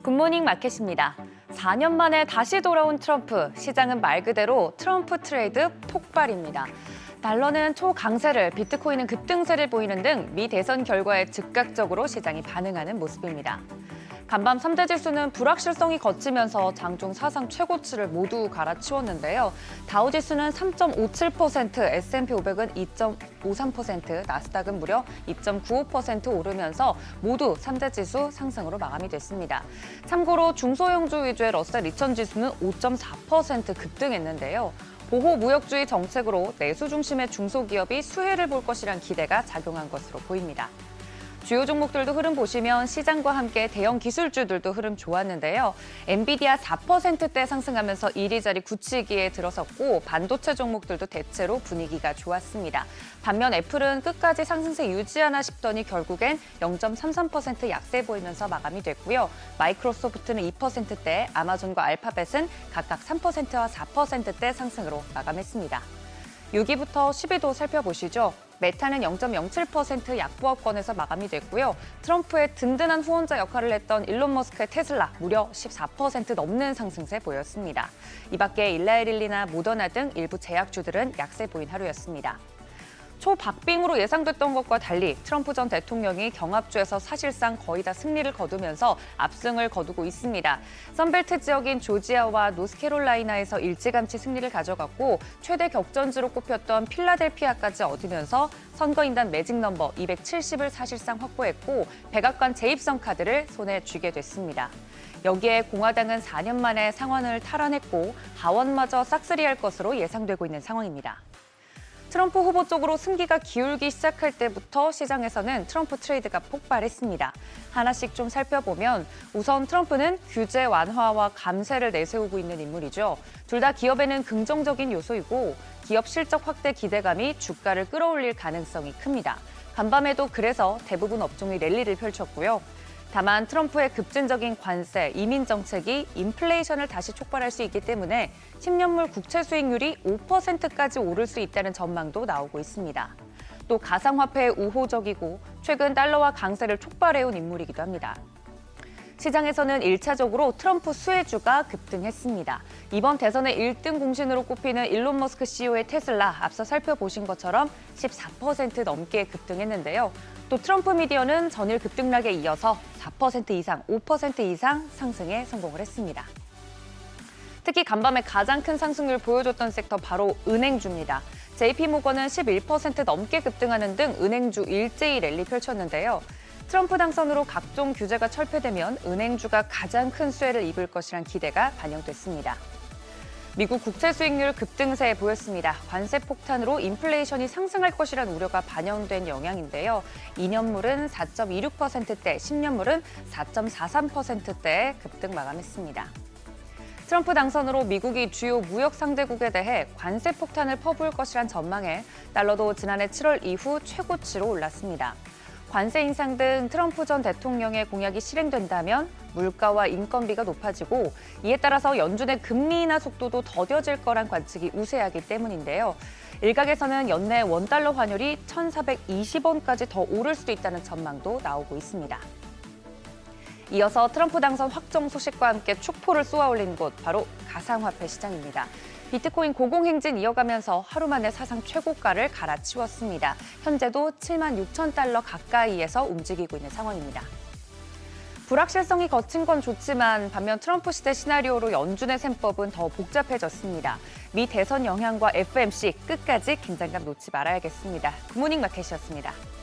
굿모닝 마켓입니다. 4년 만에 다시 돌아온 트럼프, 시장은 말 그대로 트럼프 트레이드 폭발입니다. 달러는 초강세를, 비트코인은 급등세를 보이는 등 미 대선 결과에 즉각적으로 시장이 반응하는 모습입니다. 간밤 3대 지수는 불확실성이 걷히면서 장중 사상 최고치를 모두 갈아치웠는데요. 다우지수는 3.57%, S&P 500은 2.53%, 나스닥은 무려 2.95% 오르면서 모두 3대 지수 상승으로 마감이 됐습니다. 참고로 중소형주 위주의 러셀 2000 지수는 5.4% 급등했는데요. 보호무역주의 정책으로 내수 중심의 중소기업이 수혜를 볼 것이란 기대가 작용한 것으로 보입니다. 주요 종목들도 흐름 보시면 시장과 함께 대형 기술주들도 흐름 좋았는데요. 엔비디아 4%대 상승하면서 1위 자리 굳히기에 들어섰고 반도체 종목들도 대체로 분위기가 좋았습니다. 반면 애플은 끝까지 상승세 유지하나 싶더니 결국엔 0.33% 약세 보이면서 마감이 됐고요. 마이크로소프트는 2%대, 아마존과 알파벳은 각각 3%와 4%대 상승으로 마감했습니다. 6위부터 10위도 살펴보시죠. 메타는 0.07% 약보합권에서 마감이 됐고요. 트럼프의 든든한 후원자 역할을 했던 일론 머스크의 테슬라 무려 14% 넘는 상승세 보였습니다. 이 밖에 일라이릴리나 모더나 등 일부 제약주들은 약세 보인 하루였습니다. 초박빙으로 예상됐던 것과 달리 트럼프 전 대통령이 경합주에서 사실상 거의 다 승리를 거두면서 압승을 거두고 있습니다. 선벨트 지역인 조지아와 노스캐롤라이나에서 일찌감치 승리를 가져갔고 최대 격전지로 꼽혔던 필라델피아까지 얻으면서 선거인단 매직 넘버 270을 사실상 확보했고 백악관 재입성 카드를 손에 쥐게 됐습니다. 여기에 공화당은 4년 만에 상원을 탈환했고 하원마저 싹쓸이할 것으로 예상되고 있는 상황입니다. 트럼프 후보 쪽으로 승기가 기울기 시작할 때부터 시장에서는 트럼프 트레이드가 폭발했습니다. 하나씩 좀 살펴보면 우선 트럼프는 규제 완화와 감세를 내세우고 있는 인물이죠. 둘 다 기업에는 긍정적인 요소이고 기업 실적 확대 기대감이 주가를 끌어올릴 가능성이 큽니다. 간밤에도 그래서 대부분 업종이 랠리를 펼쳤고요. 다만 트럼프의 급진적인 관세, 이민 정책이 인플레이션을 다시 촉발할 수 있기 때문에 10년물 국채 수익률이 5%까지 오를 수 있다는 전망도 나오고 있습니다. 또 가상화폐에 우호적이고 최근 달러와 강세를 촉발해온 인물이기도 합니다. 시장에서는 1차적으로 트럼프 수혜주가 급등했습니다. 이번 대선의 1등 공신으로 꼽히는 일론 머스크 CEO의 테슬라, 앞서 살펴보신 것처럼 14% 넘게 급등했는데요. 또 트럼프 미디어는 전일 급등락에 이어서 4% 이상, 5% 이상 상승에 성공을 했습니다. 특히 간밤에 가장 큰 상승률을 보여줬던 섹터 바로 은행주입니다. JP모건은 11% 넘게 급등하는 등 은행주 일제히 랠리 펼쳤는데요. 트럼프 당선으로 각종 규제가 철폐되면 은행주가 가장 큰 수혜를 입을 것이란 기대가 반영됐습니다. 미국 국채 수익률 급등세 보였습니다. 관세 폭탄으로 인플레이션이 상승할 것이란 우려가 반영된 영향인데요. 2년물은 4.26%대, 10년물은 4.43%대에 급등 마감했습니다. 트럼프 당선으로 미국이 주요 무역 상대국에 대해 관세 폭탄을 퍼부을 것이란 전망에 달러도 지난해 7월 이후 최고치로 올랐습니다. 관세 인상 등 트럼프 전 대통령의 공약이 실행된다면 물가와 인건비가 높아지고 이에 따라서 연준의 금리 인하 속도도 더뎌질 거란 관측이 우세하기 때문인데요. 일각에서는 연내 원달러 환율이 1,420원까지 더 오를 수도 있다는 전망도 나오고 있습니다. 이어서 트럼프 당선 확정 소식과 함께 축포를 쏘아올린 곳 바로 가상화폐 시장입니다. 비트코인 고공행진 이어가면서 하루 만에 사상 최고가를 갈아치웠습니다. 현재도 7만 6천 달러 가까이에서 움직이고 있는 상황입니다. 불확실성이 거친 건 좋지만 반면 트럼프 시대 시나리오로 연준의 셈법은 더 복잡해졌습니다. 미 대선 영향과 FMC 끝까지 긴장감 놓지 말아야겠습니다. 굿모닝 마켓이었습니다.